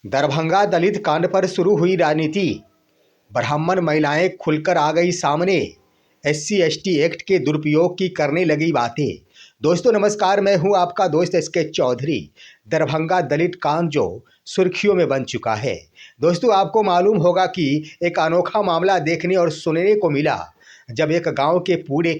दरभंगा दलित कांड पर शुरू हुई राजनीति। ब्राह्मण महिलाएं खुलकर आ गई सामने। एससी एसटी एक्ट के दुरुपयोग की करने लगी बातें। दोस्तों नमस्कार, मैं हूं आपका दोस्त एसके चौधरी। दरभंगा दलित कांड जो सुर्खियों में बन चुका है। दोस्तों आपको मालूम होगा कि एक अनोखा मामला देखने और सुनने को मिला, जब एक गांव के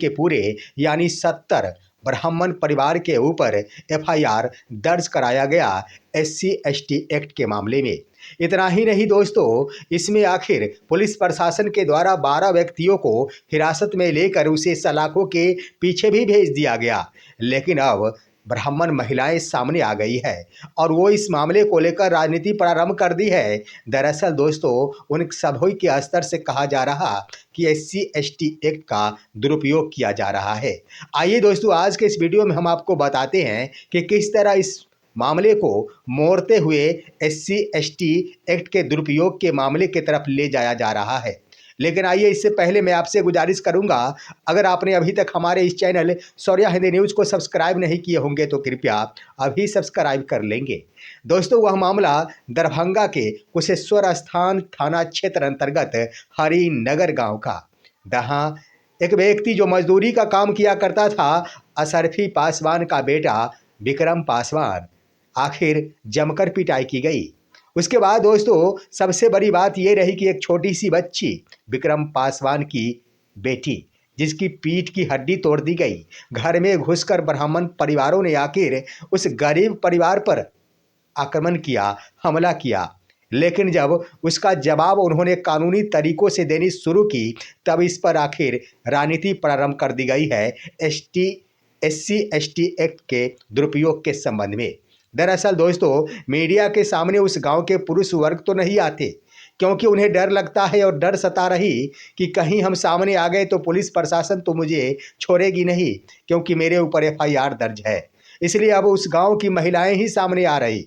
पूरे यानी 70 ब्राह्मण परिवार के ऊपर एफआईआर दर्ज कराया गया एससी एसटी एक्ट के मामले में। इतना ही नहीं दोस्तों, इसमें आखिर पुलिस प्रशासन के द्वारा 12 व्यक्तियों को हिरासत में लेकर उसे सलाखों के पीछे भी भेज दिया गया। लेकिन अब ब्राह्मण महिलाएं सामने आ गई है और वो इस मामले को लेकर राजनीति प्रारंभ कर दी है। दरअसल दोस्तों उन सभी के स्तर से कहा जा रहा कि एससी एसटी एक्ट का दुरुपयोग किया जा रहा है। आइए दोस्तों आज के इस वीडियो में हम आपको बताते हैं कि किस तरह इस मामले को मोड़ते हुए एससी एसटी एक्ट के दुरुपयोग के मामले की तरफ ले जाया जा रहा है। लेकिन आइए इससे पहले मैं आपसे गुजारिश करूंगा, अगर आपने अभी तक हमारे इस चैनल शौर्य हिंदी न्यूज़ को सब्सक्राइब नहीं किए होंगे तो कृपया अभी सब्सक्राइब कर लेंगे। दोस्तों वह मामला दरभंगा के कुशेश्वर स्थान थाना क्षेत्र अंतर्गत हरिनगर गांव का, जहां एक व्यक्ति जो मजदूरी का काम किया करता था, अशरफी पासवान का बेटा विक्रम पासवान, आखिर जमकर पिटाई की गई। उसके बाद दोस्तों सबसे बड़ी बात यह रही कि एक छोटी सी बच्ची विक्रम पासवान की बेटी, जिसकी पीठ की हड्डी तोड़ दी गई, घर में घुसकर ब्राह्मण परिवारों ने आखिर उस गरीब परिवार पर आक्रमण किया, हमला किया। लेकिन जब उसका जवाब उन्होंने कानूनी तरीकों से देनी शुरू की, तब इस पर आखिर राजनीति प्रारंभ कर दी गई है एससी एसटी एक्ट के दुरुपयोग के संबंध में। दरअसल दोस्तों मीडिया के सामने उस गांव के पुरुष वर्ग तो नहीं आते, क्योंकि उन्हें डर लगता है और डर सता रही कि कहीं हम सामने आ गए तो पुलिस प्रशासन तो मुझे छोड़ेगी नहीं, क्योंकि मेरे ऊपर एफआईआर दर्ज है। इसलिए अब उस गांव की महिलाएं ही सामने आ रही।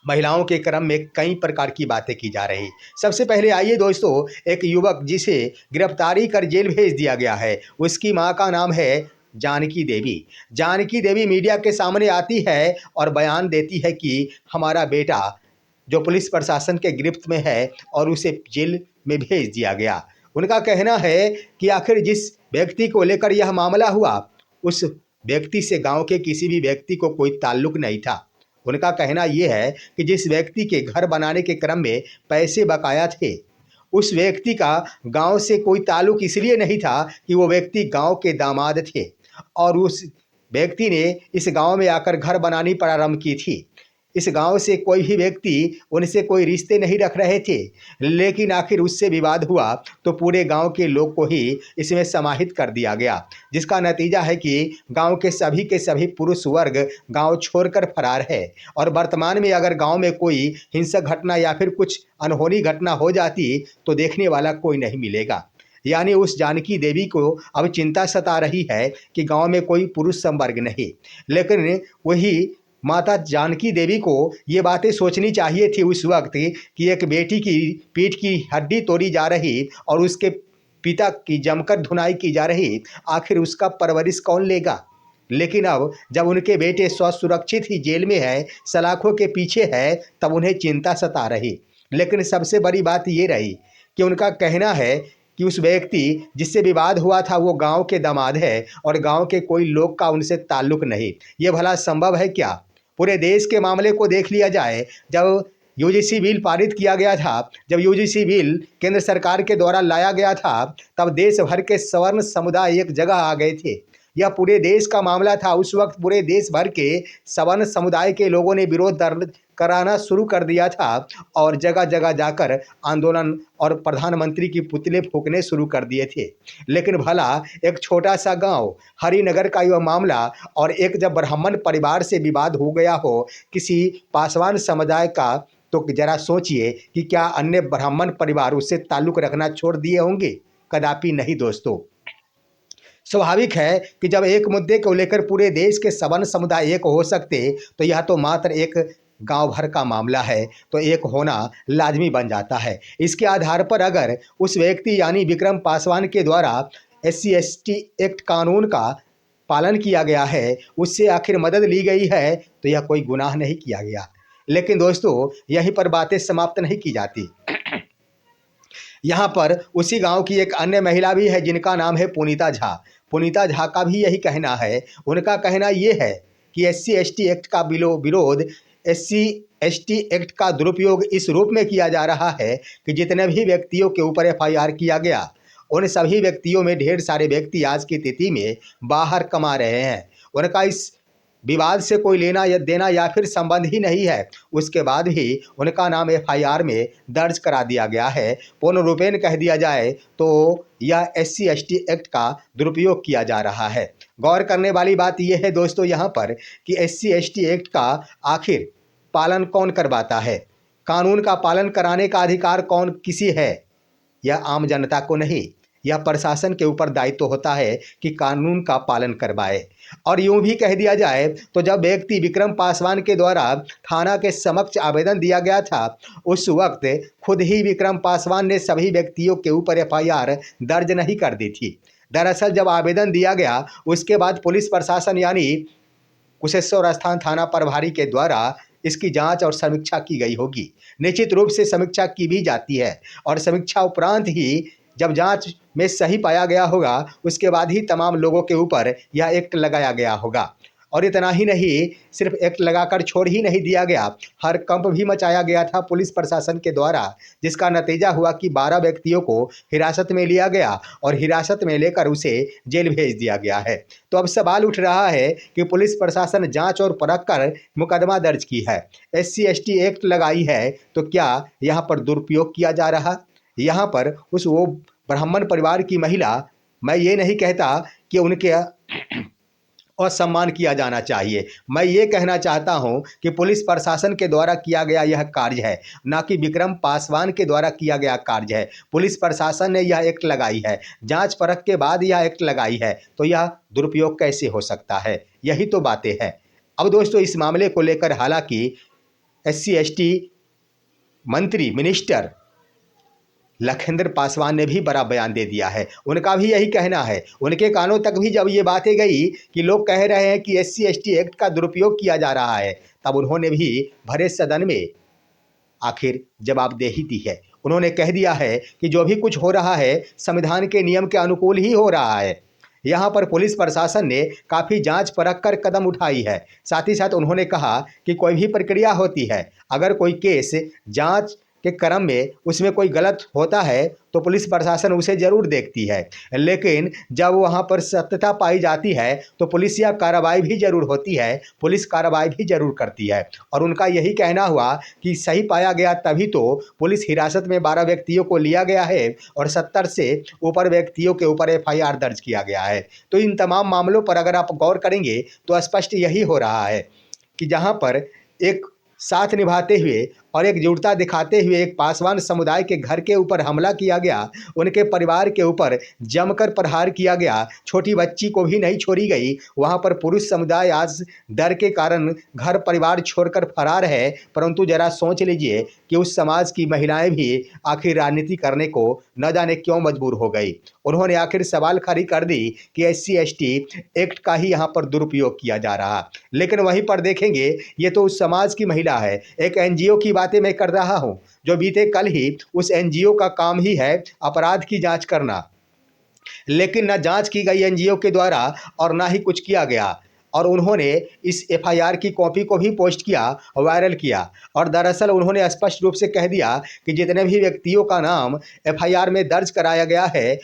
महिलाओं के क्रम में कई प्रकार की बातें की जा रही। सबसे पहले आइए दोस्तों, एक युवक जिसे गिरफ्तारी कर जेल भेज दिया गया है, उसकी मां का नाम है जानकी देवी। जानकी देवी मीडिया के सामने आती है और बयान देती है कि हमारा बेटा जो पुलिस प्रशासन के गिरफ्त में है और उसे जेल में भेज दिया गया। उनका कहना है कि आखिर जिस व्यक्ति को लेकर यह मामला हुआ, उस व्यक्ति से गांव के किसी भी व्यक्ति को कोई ताल्लुक नहीं था। उनका कहना यह है कि जिस व्यक्ति के घर बनाने के क्रम में पैसे बकाया थे, उस व्यक्ति का गांव से कोई ताल्लुक इसलिए नहीं था कि वो व्यक्ति गांव के दामाद थे और उस व्यक्ति ने इस गांव में आकर घर बनानी प्रारंभ की थी। इस गांव से कोई भी व्यक्ति उनसे कोई रिश्ते नहीं रख रहे थे, लेकिन आखिर उससे विवाद हुआ तो पूरे गांव के लोग को ही इसमें समाहित कर दिया गया, जिसका नतीजा है कि गांव के सभी पुरुष वर्ग गांव छोड़कर फरार है। और वर्तमान में अगर गांव में कोई हिंसक घटना या फिर कुछ अनहोनी घटना हो जाती तो देखने वाला कोई नहीं मिलेगा। यानी उस जानकी देवी को अब चिंता सता रही है कि गांव में कोई पुरुष संवर्ग नहीं। लेकिन वही माता जानकी देवी को ये बातें सोचनी चाहिए थी उस वक्त कि एक बेटी की पीठ की हड्डी तोड़ी जा रही और उसके पिता की जमकर धुनाई की जा रही, आखिर उसका परवरिश कौन लेगा। लेकिन अब जब उनके बेटे सुरक्षित ही जेल में है, सलाखों के पीछे है, तब उन्हें चिंता सता रही। लेकिन सबसे बड़ी बात ये रही कि उनका कहना है कि उस व्यक्ति जिससे विवाद हुआ था वो गांव के दामाद है और गांव के कोई लोग का उनसे ताल्लुक नहीं। ये भला संभव है क्या। पूरे देश के मामले को देख लिया जाए, जब यूजीसी बिल पारित किया गया था, जब यूजीसी बिल केंद्र सरकार के द्वारा लाया गया था, तब देश भर के सवर्ण समुदाय एक जगह आ गए थे। यह पूरे देश का मामला था। उस वक्त पूरे देश भर के सवर्ण समुदाय के लोगों ने विरोध दर्ज कराना शुरू कर दिया था और जगह जगह जाकर आंदोलन और प्रधानमंत्री की पुतले फूंकने शुरू कर दिए थे। लेकिन भला एक छोटा सा गांव हरिनगर का यह मामला और एक जब ब्राह्मण परिवार से विवाद हो गया हो किसी पासवान समुदाय का, तो जरा सोचिए कि क्या अन्य ब्राह्मण परिवार उससे ताल्लुक रखना छोड़ दिए होंगे। कदापि नहीं दोस्तों। स्वाभाविक है कि जब एक मुद्दे को लेकर पूरे देश के सवर्ण समुदाय एक हो सकते, तो यह तो मात्र एक गांव भर का मामला है, तो एक होना लाजमी बन जाता है। इसके आधार पर अगर उस व्यक्ति यानी विक्रम पासवान के द्वारा एससी एसटी एक्ट कानून का पालन किया गया है, उससे आखिर मदद ली गई है, तो यह कोई गुनाह नहीं किया गया। लेकिन दोस्तों यहीं पर बातें समाप्त नहीं की जाती। यहाँ पर उसी गांव की एक अन्य महिला भी है जिनका नाम है पुनीता झा। पुनीता झा का भी यही कहना है। उनका कहना ये है कि एससी एसटी एक्ट का विरोध, एससी एसटी एक्ट का दुरुपयोग इस रूप में किया जा रहा है कि जितने भी व्यक्तियों के ऊपर एफआईआर किया गया, उन सभी व्यक्तियों में ढेर सारे व्यक्ति आज की तिथि में बाहर कमा रहे हैं। उनका इस विवाद से कोई लेना या देना या फिर संबंध ही नहीं है। उसके बाद भी उनका नाम एफआईआर में दर्ज करा दिया गया है। पूर्ण रूपेण कह दिया जाए तो यह एससी एसटी एक्ट का दुरुपयोग किया जा रहा है। गौर करने वाली बात यह है दोस्तों यहाँ पर कि एससी एसटी एक्ट का आखिर पालन कौन करवाता है? कानून का पालन कराने का अधिकार कौन किसी है? यह आम जनता को नहीं, यह प्रशासन के ऊपर दायित्व होता है कि कानून का पालन करवाए। और यूं भी कह दिया जाए तो जब व्यक्ति विक्रम पासवान के द्वारा थाना के समक्ष आवेदन दिया गया था, उस वक्त खुद ही विक्रम पासवान ने सभी व्यक्तियों के ऊपर एफआईआर दर्ज नहीं कर दी थी। दरअसल जब आवेदन दिया गया उसके बाद पुलिस प्रशासन यानी कुशेश्वर स्थान थाना प्रभारी के द्वारा इसकी जांच और समीक्षा की गई होगी। निश्चित रूप से समीक्षा की भी जाती है और समीक्षा उपरांत ही जब जांच में सही पाया गया होगा उसके बाद ही तमाम लोगों के ऊपर यह एक्ट लगाया गया होगा। और इतना ही नहीं, सिर्फ एक्ट लगाकर छोड़ ही नहीं दिया गया, हर कंप भी मचाया गया था पुलिस प्रशासन के द्वारा, जिसका नतीजा हुआ कि 12 व्यक्तियों को हिरासत में लिया गया और हिरासत में लेकर उसे जेल भेज दिया गया है। तो अब सवाल उठ रहा है कि पुलिस प्रशासन जांच और परख कर मुकदमा दर्ज की है, एससी एसटी एक्ट लगाई है, तो क्या यहाँ पर दुरुपयोग किया जा रहा? यहाँ पर वो ब्राह्मण परिवार की महिला, मैं ये नहीं कहता कि उनके असम्मान किया जाना चाहिए, मैं ये कहना चाहता हूं कि पुलिस प्रशासन के द्वारा किया गया यह कार्य है, ना कि विक्रम पासवान के द्वारा किया गया कार्य है। पुलिस प्रशासन ने यह एक्ट लगाई है, जांच परख के बाद यह एक्ट लगाई है, तो यह दुरुपयोग कैसे हो सकता है? यही तो बातें हैं। अब दोस्तों इस मामले को लेकर हालांकि एससी एसटी मंत्री मिनिस्टर लखिंदर पासवान ने भी बड़ा बयान दे दिया है। उनका भी यही कहना है, उनके कानों तक भी जब ये बातें गई कि लोग कह रहे हैं कि एससी एसटी एक्ट का दुरुपयोग किया जा रहा है, तब उन्होंने भी भरे सदन में आखिर जवाबदेही दी है। उन्होंने कह दिया है कि जो भी कुछ हो रहा है संविधान के नियम के अनुकूल ही हो रहा है। यहाँ पर पुलिस प्रशासन ने काफ़ी जांच परख कर कदम उठाई है। साथ ही साथ उन्होंने कहा कि कोई भी प्रक्रिया होती है, अगर कोई केस जांच के क्रम में उसमें कोई गलत होता है तो पुलिस प्रशासन उसे जरूर देखती है, लेकिन जब वहाँ पर सत्यता पाई जाती है तो पुलिस या कार्रवाई भी जरूर होती है, पुलिस कार्रवाई भी जरूर करती है। और उनका यही कहना हुआ कि सही पाया गया तभी तो पुलिस हिरासत में 12 व्यक्तियों को लिया गया है और 70 से ऊपर व्यक्तियों के ऊपर एफआईआर दर्ज किया गया है। तो इन तमाम मामलों पर अगर आप गौर करेंगे तो स्पष्ट यही हो रहा है कि जहाँ पर एक साथ निभाते हुए और एकजुटता दिखाते हुए एक पासवान समुदाय के घर के ऊपर हमला किया गया, उनके परिवार के ऊपर जमकर प्रहार किया गया, छोटी बच्ची को भी नहीं छोड़ी गई। वहां पर पुरुष समुदाय आज डर के कारण घर परिवार छोड़कर फरार है, परंतु जरा सोच लीजिए कि उस समाज की महिलाएं भी आखिर राजनीति करने को न जाने क्यों मजबूर हो गई। उन्होंने आखिर सवाल खड़ी कर दी कि एससी एसटी एक्ट का ही यहाँ पर दुरुपयोग किया जा रहा। लेकिन वहीं पर देखेंगे ये तो उस समाज की महिला है, एक एनजीओ की बातें मैं कर रहा हूं जो बीते कल ही उस एनजीओ का काम ही है अपराध की जांच करना, लेकिन न जांच की गई एनजीओ के द्वारा और ना ही कुछ किया गया। और उन्होंने इस एफआईआर की कॉपी को भी पोस्ट किया, वायरल किया। और दरअसल उन्होंने स्पष्ट रूप से कह दिया कि जितने भी व्यक्तियों का नाम एफआईआर में दर्ज कराया गया है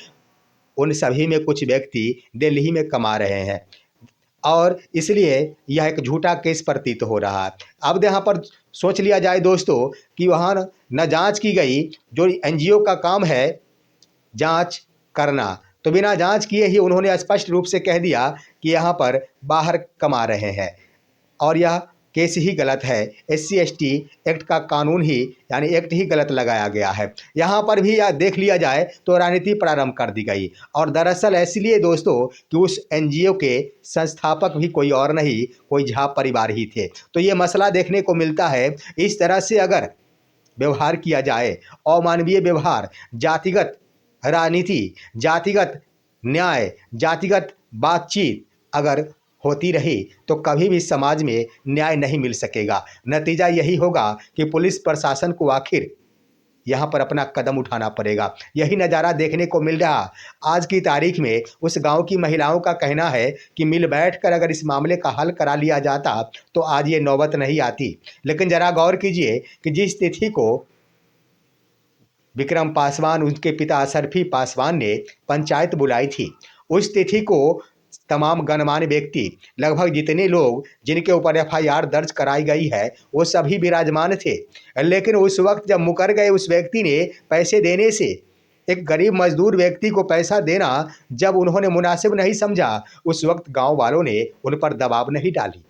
उन सभी में कुछ व्यक्ति दिल्ली में कमा रहे हैं और इसलिए यह एक झूठा केस प्रतीत हो रहा है। अब यहाँ पर सोच लिया जाए दोस्तों कि वहाँ न जांच की गई, जो एनजीओ का काम है जांच करना, तो बिना जांच किए ही उन्होंने स्पष्ट रूप से कह दिया कि यहाँ पर बाहर कमा रहे हैं और यह केस ही गलत है। एससी एसटी एक्ट का कानून ही यानी एक्ट ही गलत लगाया गया है। यहाँ पर भी यह देख लिया जाए तो राजनीति प्रारंभ कर दी गई और दरअसल इसलिए दोस्तों कि उस एनजीओ के संस्थापक भी कोई और नहीं, कोई झा परिवार ही थे। तो ये मसला देखने को मिलता है। इस तरह से अगर व्यवहार किया जाए, अमानवीय व्यवहार, जातिगत राजनीति, जातिगत न्याय, जातिगत बातचीत अगर होती रही तो कभी भी समाज में न्याय नहीं मिल सकेगा। नतीजा यही होगा कि पुलिस प्रशासन को आखिर यहाँ पर अपना कदम उठाना पड़ेगा। यही नज़ारा देखने को मिल रहा। आज की तारीख में उस गांव की महिलाओं का कहना है कि मिल बैठकर अगर इस मामले का हल करा लिया जाता तो आज ये नौबत नहीं आती। लेकिन जरा गौर कीजिए कि जिस तिथि को विक्रम पासवान, उनके पिता अशरफी पासवान ने पंचायत बुलाई थी, उस तिथि को तमाम गणमान्य व्यक्ति, लगभग जितने लोग जिनके ऊपर एफआईआर दर्ज कराई गई है, वो सभी विराजमान थे। लेकिन उस वक्त जब मुकर गए उस व्यक्ति ने पैसे देने से, एक गरीब मजदूर व्यक्ति को पैसा देना जब उन्होंने मुनासिब नहीं समझा, उस वक्त गांव वालों ने उन पर दबाव नहीं डाली।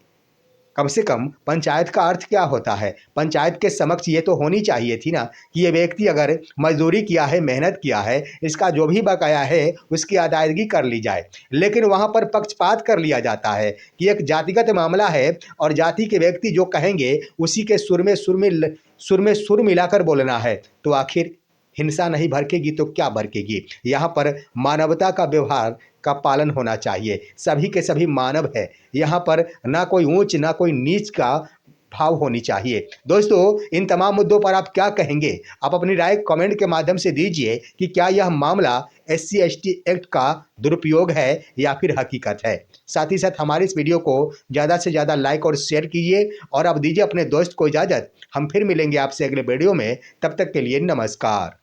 कम से कम पंचायत का अर्थ क्या होता है? पंचायत के समक्ष ये तो होनी चाहिए थी ना कि ये व्यक्ति अगर मजदूरी किया है, मेहनत किया है, इसका जो भी बकाया है उसकी अदायगी कर ली जाए। लेकिन वहाँ पर पक्षपात कर लिया जाता है कि एक जातिगत मामला है और जाति के व्यक्ति जो कहेंगे उसी के सुर में सुर मिलाकर बोलना है। तो आखिर हिंसा नहीं भड़केगी तो क्या भड़केगी? यहाँ पर मानवता का व्यवहार का पालन होना चाहिए। सभी के सभी मानव है। यहाँ पर ना कोई ऊंच ना कोई नीच का भाव होनी चाहिए। दोस्तों, इन तमाम मुद्दों पर आप क्या कहेंगे? आप अपनी राय कमेंट के माध्यम से दीजिए कि क्या यह मामला SC/ST एक्ट का दुरुपयोग है या फिर हकीकत है। साथ ही साथ हमारे इस वीडियो को ज़्यादा से ज़्यादा लाइक और शेयर कीजिए और अब दीजिए अपने दोस्त को इजाज़त। हम फिर मिलेंगे आपसे अगले वीडियो में। तब तक के लिए नमस्कार।